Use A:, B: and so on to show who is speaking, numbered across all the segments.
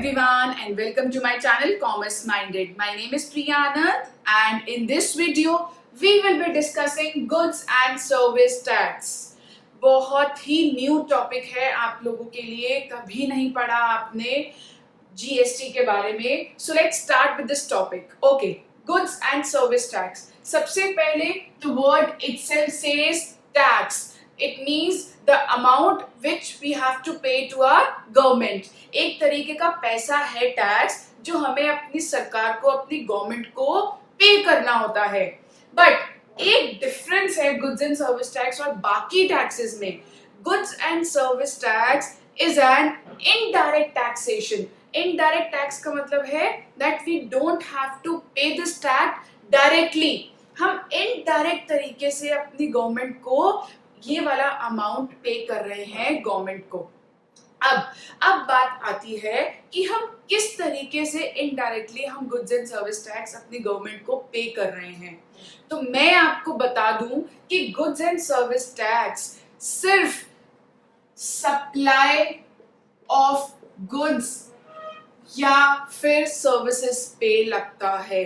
A: everyone and welcome to my channel Commerce Minded. My name is Priya Anand and in this video we will be discussing goods and service tax. बहुत ही new topic है आप लोगों के लिए, कभी नहीं पढ़ा आपने जीएसटी के बारे में. So let's start with this topic. Okay, goods and service tax. सबसे पहले the word itself says tax. It means the amount which we have to pay to our government. एक तरीके का पैसा है टैक्स जो हमें अपनी सरकार को, अपनी गवर्नमेंट को पे करना होता है. बट एक डिफरेंस है गुड्स एंड सर्विस टैक्स और बाकी टैक्सेस में. Goods and service tax is an indirect taxation. Indirect tax का मतलब है that we don't have to pay this tax directly. हम इनडायरेक्ट तरीके से अपनी गवर्नमेंट को ये वाला अमाउंट पे कर रहे हैं गवर्नमेंट को. अब बात आती है कि हम किस तरीके से इनडायरेक्टली हम गुड्स एंड सर्विस टैक्स अपनी गवर्नमेंट को पे कर रहे हैं. तो मैं आपको बता दूं कि गुड्स एंड सर्विस टैक्स सिर्फ सप्लाई ऑफ गुड्स या फिर सर्विसेज पे लगता है.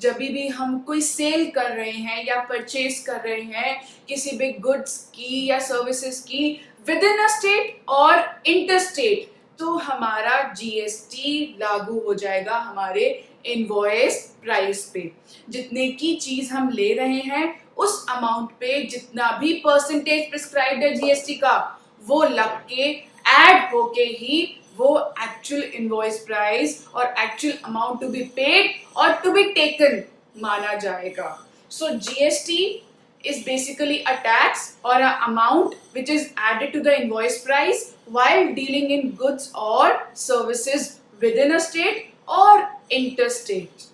A: जब भी हम कोई सेल कर रहे हैं या परचेज कर रहे हैं किसी भी गुड्स की या सर्विसेज की विद इन अ स्टेट और इंटर स्टेट, तो हमारा जीएसटी लागू हो जाएगा हमारे इनवॉइस प्राइस पे. जितने की चीज हम ले रहे हैं उस अमाउंट पे जितना भी परसेंटेज प्रिस्क्राइब्ड है जीएसटी का, वो लग के ऐड होके ही वो एक्चुअल इनवॉइस प्राइस और actual amount to be paid और टू बी टेकन माना जाएगा. So GST is basically a tax or an amount which is added to the invoice price while dealing in goods or services within a state or interstate.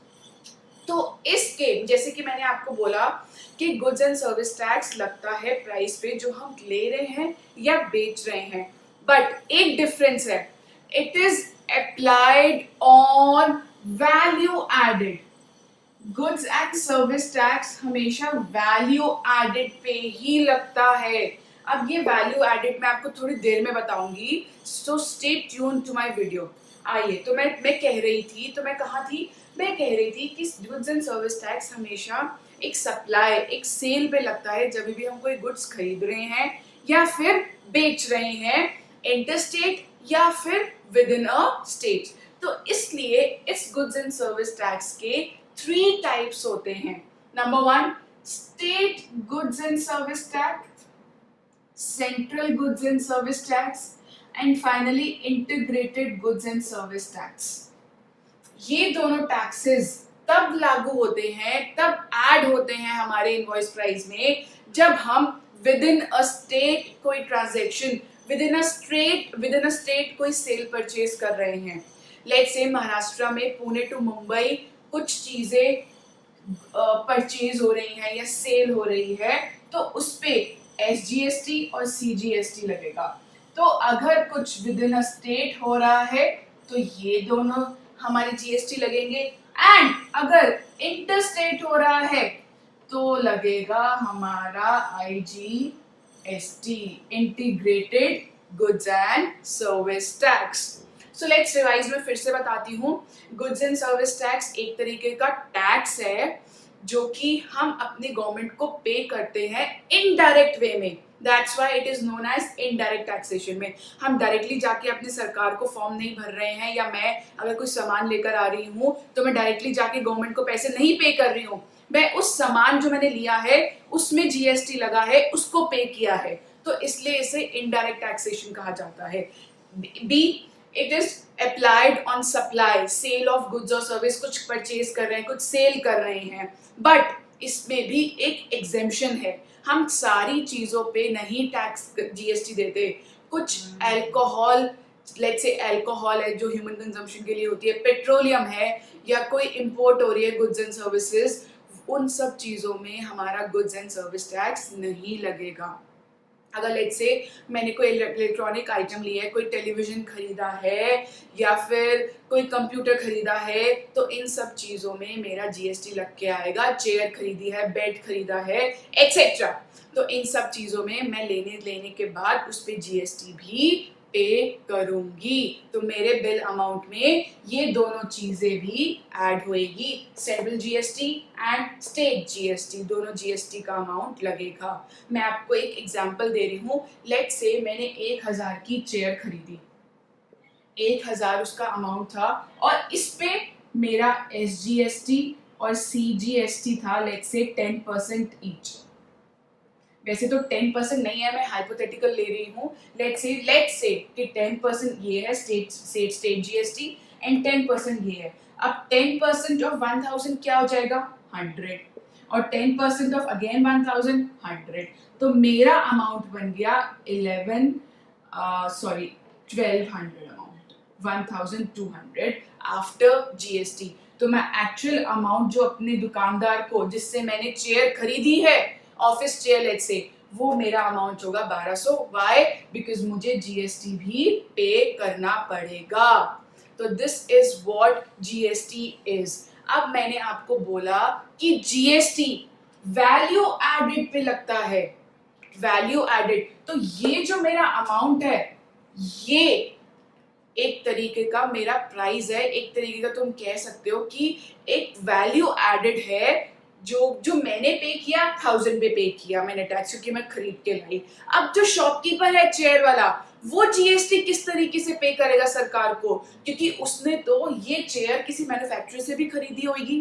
A: तो इसके जैसे कि मैंने आपको बोला कि गुड्स एंड सर्विस टैक्स लगता है प्राइस पे जो हम ले रहे हैं या बेच रहे हैं. बट एक डिफरेंस है, it is applied on value added. Goods and service tax हमेशा वैल्यू एडेड पे ही लगता है. अब ये वैल्यू एडेड मैं आपको थोड़ी देर में बताऊंगी, so stay tune to my video. आइए, तो मैं कह रही थी, तो मैं कहाँ थी, मैं कह रही थी कि गुड्स एंड सर्विस टैक्स हमेशा एक सप्लाई, एक सेल पे लगता है जब भी हम कोई गुड्स खरीद रहे हैं या फिर बेच रहे हैं इंटर स्टेट या फिर विद इन अ स्टेट. तो इसलिए इस गुड्स एंड सर्विस टैक्स के 3 टाइप्स होते हैं. Number 1 state goods and service tax, central goods and service tax and finally integrated goods and service tax. ये दोनों टैक्सेस तब लागू होते हैं, तब ऐड होते हैं हमारे इनवॉइस प्राइस में जब हम विद इन अ स्टेट कोई transaction, with in a state कोई सेल परचेज कर रहे हैं. लेट्स से महाराष्ट्र में पुणे टू मुंबई कुछ चीजें परचेज हो रही हैं या सेल हो रही है, तो उस पे एसजीएसटी और सीजीएसटी लगेगा. तो अगर कुछ विद इन अ स्टेट हो रहा है तो ये दोनों हमारे जीएसटी लगेंगे, एंड अगर इंटर स्टेट हो रहा है तो लगेगा हमारा IGST, integrated goods and service tax. So let's revise. में फिर से बताती हूँ, गुड्स एंड सर्विस टैक्स एक तरीके का टैक्स है जो कि हम अपनी गवर्नमेंट को पे करते हैं इनडायरेक्ट वे में. That's why it is known as indirect taxation. में हम डायरेक्टली जाके अपनी सरकार को फॉर्म नहीं भर रहे हैं, या मैं अगर कोई सामान लेकर आ रही हूँ तो मैं डायरेक्टली जाके गवर्नमेंट को पैसे नहीं पे कर रही हूँ. मैं उस सामान जो मैंने लिया है उसमें जीएसटी लगा है, उसको पे किया है, तो इसलिए इसे इनडायरेक्ट टैक्सेशन कहा जाता है. B, it is applied on supply, sale of goods और सर्विस. कुछ परचेज कर रहे हैं, कुछ सेल कर रहे हैं, बट इसमें भी एक एग्जेम्पशन है. हम सारी चीजों पे नहीं टैक्स जीएसटी देते. कुछ अल्कोहल, लेट्स से अल्कोहल है जो ह्यूमन कंजम्पशन के लिए होती है, पेट्रोलियम है, या कोई इंपोर्ट हो रही है गुड्स एंड सर्विसेज, उन सब चीजों में हमारा गुड्स एंड सर्विस टैक्स नहीं लगेगा. अगर लेट्स से मैंने कोई इलेक्ट्रॉनिक आइटम लिया है, कोई टेलीविजन खरीदा है या फिर कोई कंप्यूटर खरीदा है, तो इन सब चीज़ों में मेरा जीएसटी लग के आएगा. चेयर खरीदी है, बेड खरीदा है, एक्सेट्रा, तो इन सब चीज़ों में मैं लेने के बाद उस पर जीएसटी भी पे करूंगी। तो मेरे बिल अमाउंट में ये दोनों चीजें भी ऐड होएगी, central GST and state GST, दोनों जीएसटी का अमाउंट लगेगा। मैं आपको एक एग्जांपल दे रही हूँ। लेट्स से मैंने 1000 की चेयर खरीदी, 1000 उसका अमाउंट था, और इस पे मेरा एसजीएसटी और सीजीएसटी था लेट्स से 10% ईच। वैसे तो 10% नहीं है, मैं हाइपोथेटिकल ले रही हूँ। लेट्स से कि 10% ये है स्टेट जीएसटी एंड 10% ये है। अब 10% ऑफ 1000 क्या हो जाएगा? 100, और 10% ऑफ अगेन 1000 100। तो मेरा अमाउंट बन गया 1200 अमाउंट, 1200 आफ्टर जीएसटी। तो मैं एक्चुअल अमाउंट जो अपने दुकानदार को, जिससे मैंने चेयर खरीदी है, ऑफिस चेयर लेट्स से, वो मेरा अमाउंट होगा 1200। वाई? बिकॉज मुझे जीएसटी भी पे करना पड़ेगा। तो this is what GST is. अब मैंने आपको बोला कि जीएसटी वैल्यू एडेड पे लगता है, वैल्यू एडेड। तो ये जो मेरा अमाउंट है, ये एक तरीके का मेरा प्राइस है, एक तरीके का तुम कह सकते हो कि एक वैल्यू एडेड है। जो मैंने पे किया 1000 पे किया मैंने टैक्स, क्योंकि मैं खरीद के लाई। अब जो शॉपकीपर है चेयर वाला, वो जीएसटी किस तरीके से पे करेगा सरकार को? क्योंकि उसने तो ये चेयर किसी मैन्युफैक्चरर से भी खरीदी होगी,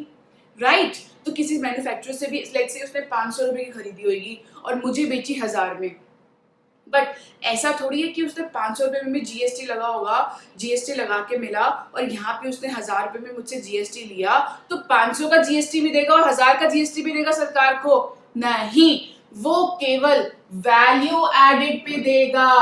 A: राइट? तो किसी मैन्युफैक्चरर से भी लेट्स से उसने 500 रुपए की खरीदी होगी और मुझे बेची 1000 में। बट ऐसा थोड़ी है कि उसने 500 रुपए में भी जीएसटी लगा होगा, जीएसटी लगा के मिला, और यहाँ पे उसने 1000 रुपए में मुझसे जीएसटी लिया, तो 500 का जीएसटी भी देगा और 1000 का जीएसटी भी देगा सरकार को? नहीं, वो केवल वैल्यू एडेड पे देगा।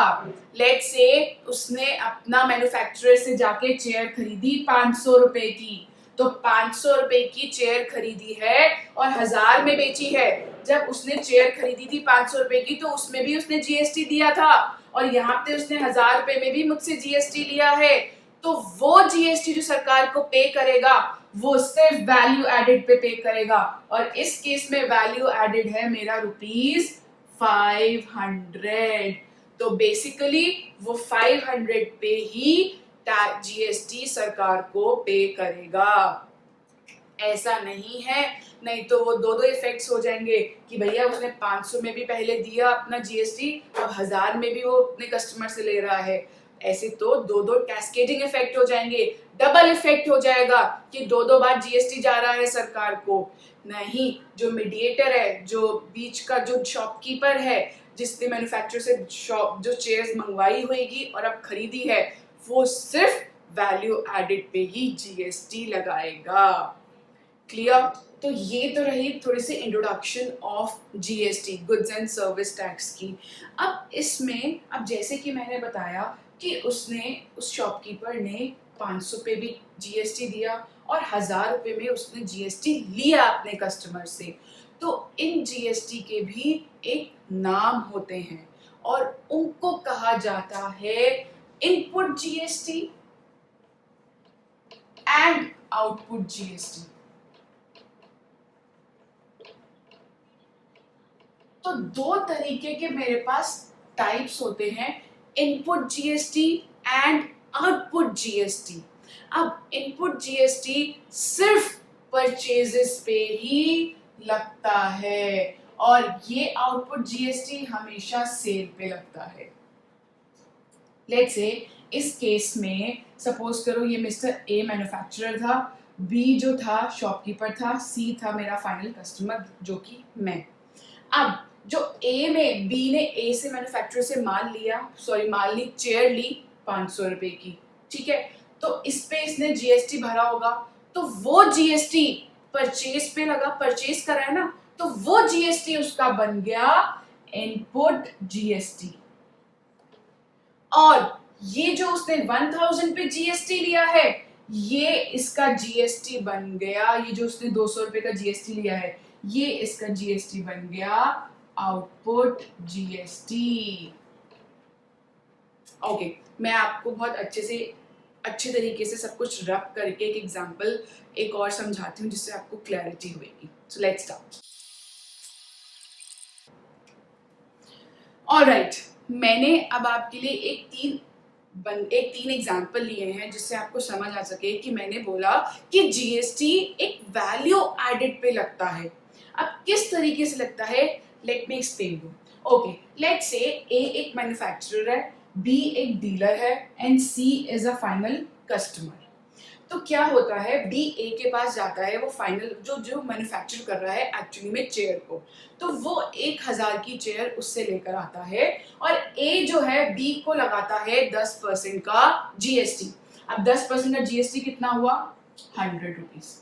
A: लेट्स से उसने अपना मैन्युफैक्चरर से जाके चेयर खरीदी 500 रुपए की, तो 500 रुपए की चेयर खरीदी है और 1000 में बेची है। जब उसने चेयर खरीदी थी 500 रुपए की, तो उसमें भी उसने जीएसटी दिया था, और यहाँ पे उसने 1000 रुपए में भी मुझसे जीएसटी लिया है। तो वो जीएसटी जो सरकार को पे करेगा, वो सिर्फ वैल्यू एडेड पे करेगा, और इस केस में वैल्यू एडेड है मेरा ₹500। तो बेसिकली वो 500 पे ही जीएसटी सरकार को पे करेगा। ऐसा नहीं है, नहीं तो वो दो इफेक्ट्स हो जाएंगे कि भैया उसने 500 में भी पहले दिया अपना जीएसटी, अब 1000 में भी वो अपने कस्टमर से ले रहा है। ऐसे तो दो कैस्केडिंग इफेक्ट हो जाएंगे, डबल इफेक्ट हो जाएगा कि दो बार जीएसटी जा रहा है सरकार को। नहीं, जो मीडिएटर है, जो बीच का जो शॉपकीपर है, जिसने मैन्युफैक्चरर से जो चेयर्स मंगवाई होगी और अब खरीदी है, वो सिर्फ वैल्यू एडेड पे ही जीएसटी लगाएगा। क्लियर? तो ये तो रही थोड़ी सी introduction of GST, goods and service tax की। अब इसमें, अब जैसे कि मैंने बताया कि उसने, उस शॉपकीपर ने 500 पे भी जीएसटी दिया और 1000 रुपए में उसने जीएसटी लिया अपने कस्टमर से। तो इन जीएसटी के भी एक नाम होते हैं और उनको कहा जाता है input GST and output GST. तो दो तरीके के मेरे पास टाइप्स होते हैं, input GST and output GST. अब इनपुट जीएसटी सिर्फ परचेजेस पे ही लगता है, और ये आउटपुट जीएसटी हमेशा सेल पे लगता है। लेट्स से इस केस में सपोज करो ये मिस्टर ए मैन्युफैक्चरर था, बी जो था शॉपकीपर था, सी था मेरा फाइनल कस्टमर जो कि मैं। अब जो ए में, बी ने ए से मैन्युफैक्चरर से माल ली, चेयर ली 500 रुपए की, ठीक है? तो इस पे इसने जीएसटी भरा होगा, तो वो जीएसटी परचेज पे लगा, परचेज करा है ना, तो वो जीएसटी उसका बन गया इनपुट जीएसटी। और ये जो उसने 1000 पे जीएसटी लिया है, ये इसका जीएसटी बन गया, ये जो उसने 200 रुपए का जीएसटी लिया है, ये इसका जीएसटी बन गया आउटपुट जीएसटी। ओके, मैं आपको बहुत अच्छे तरीके से सब कुछ रब करके एक एग्जांपल एक और समझाती हूँ जिससे आपको क्लैरिटी होगी। So let's start. ऑलराइट, मैंने अब आपके लिए एक एक 3 एग्जाम्पल लिए हैं जिससे आपको समझ आ सके कि मैंने बोला कि जीएसटी एक वैल्यू एडेड पे लगता है। अब किस तरीके से लगता है, let me explain you. Okay, let's say A एक मैन्युफैक्चरर है, बी एक डीलर है and C is a final customer. तो क्या होता है, बी ए के पास जाता है, वो फाइनल जो मैन्युफैक्चर कर रहा है एक्चुअली में चेयर को, तो वो 1000 की चेयर उससे लेकर आता है और ए जो है बी को लगाता है 10% का जीएसटी। अब 10% का जीएसटी कितना हुआ, 100 रुपीज।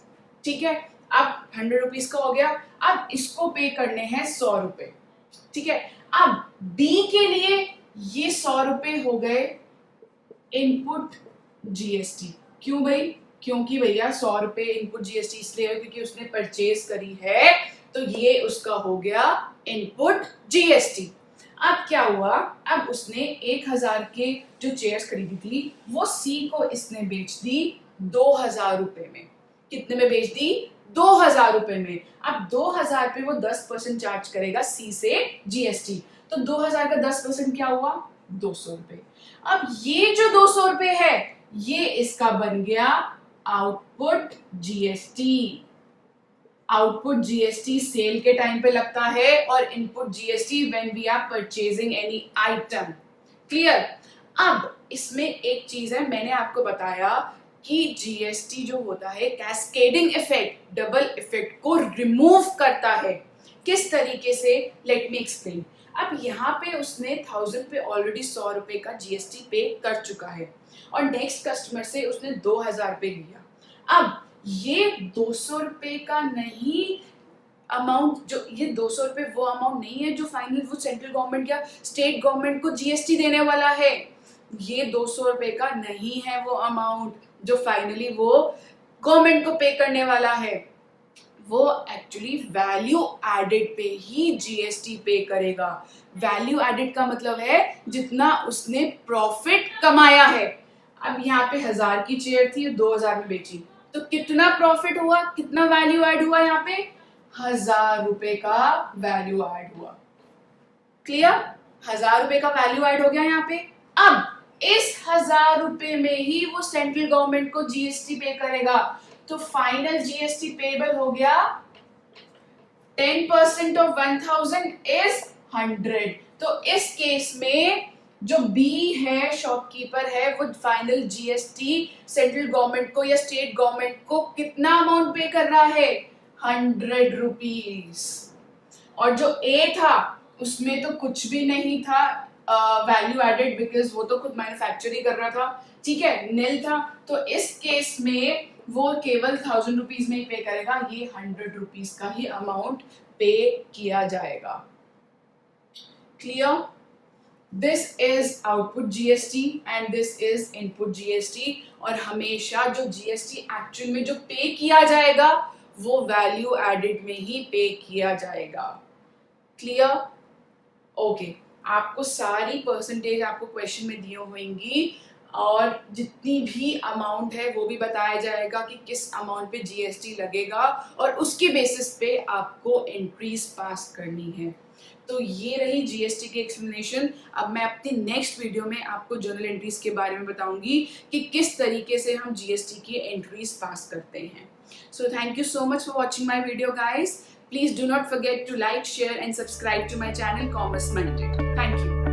A: ठीक है, अब 100 रुपीज का हो गया। अब इसको पे करने हैं 100 रुपए। ठीक है, अब बी के लिए ये 100 रुपए हो गए इनपुट जीएसटी। क्यों भाई, क्योंकि भैया 100 रुपए इनपुट जीएसटी इसलिए है क्योंकि उसने परचेज करी है, तो ये उसका हो गया इनपुट जीएसटी। अब क्या हुआ, अब उसने 1000 के जो चेयर्स खरीदी थी वो सी को इसने बेच दी 2000 रुपए में। कितने में बेच दी, 2000 रुपए में। अब 2000 पे वो 10% चार्ज करेगा सी से जीएसटी, तो 2000 का 10% क्या हुआ, 200 रुपए। अब ये जो 200 रुपए है ये इसका बन गया output GST. Output GST sale के टाइम पे लगता है और input GST when we are purchasing any item. Clear. अब इसमें एक चीज है, मैंने आपको बताया कि जीएसटी जो होता है कैस्केडिंग इफेक्ट, डबल इफेक्ट को रिमूव करता है। किस तरीके से, लेट मी एक्सप्लेन। अब यहाँ पे उसने 1000 पे ऑलरेडी 100 रुपए का जीएसटी पे कर चुका है और नेक्स्ट कस्टमर से उसने 2000 पे लिया। अब ये 200 रुपए का नहीं अमाउंट, जो ये 200 रुपए वो अमाउंट नहीं है जो फाइनल वो सेंट्रल गवर्नमेंट या स्टेट गवर्नमेंट को जीएसटी देने वाला है। ये 200 रुपए का नहीं है वो अमाउंट जो फाइनली वो गवर्नमेंट को पे करने वाला है। वो एक्चुअली वैल्यू एडेड पे ही जीएसटी पे करेगा। वैल्यू एडेड का मतलब है जितना उसने प्रॉफिट कमाया है। अब यहाँ पे 1000 की चेयर थी, 2000 में बेची, तो कितना प्रॉफिट हुआ, कितना वैल्यू ऐड हुआ, यहाँ पे 1000 रुपए का वैल्यू ऐड हुआ। क्लियर, 1000 रुपए का वैल्यू ऐड हो गया यहाँ पे। अब इस 1000 रुपए में ही वो सेंट्रल गवर्नमेंट को जीएसटी पे करेगा, तो फाइनल जीएसटी पेबल हो गया 10% ऑफ 1000 इज 100। तो इस केस में जो बी है, शॉपकीपर है, वो फाइनल जीएसटी सेंट्रल गवर्नमेंट को या स्टेट गवर्नमेंट को कितना अमाउंट पे कर रहा है, 100 रुपीज। और जो ए था उसमें तो कुछ भी नहीं था वैल्यू एडेड, बिकॉज वो तो खुद मैन्युफैक्चर ही कर रहा था। ठीक है, नील था। तो इस केस में वो केवल 1000 रुपीज में ही पे करेगा, ये 100 रुपीज का ही अमाउंट पे किया जाएगा। Clear. This is output GST and this is input GST. और हमेशा जो जीएसटी एक्चुअल में जो पे किया जाएगा वो वैल्यू एडेड में ही पे किया जाएगा। क्लियर। ओके, आपको सारी परसेंटेज आपको क्वेश्चन में दी होंगी और जितनी भी अमाउंट है वो भी बताया जाएगा कि किस अमाउंट पे जीएसटी लगेगा और उसके बेसिस पे आपको एंट्रीज पास करनी है। तो ये रही जीएसटी की एक्सप्लेनेशन। अब मैं अपनी नेक्स्ट वीडियो में आपको जर्नल एंट्रीज के बारे में बताऊंगी कि किस तरीके से हम जीएसटी की एंट्रीज पास करते हैं। So thank you so much for watching my video, guys. Please do not forget to like, share and subscribe to my channel Commerce Minded. Thank you.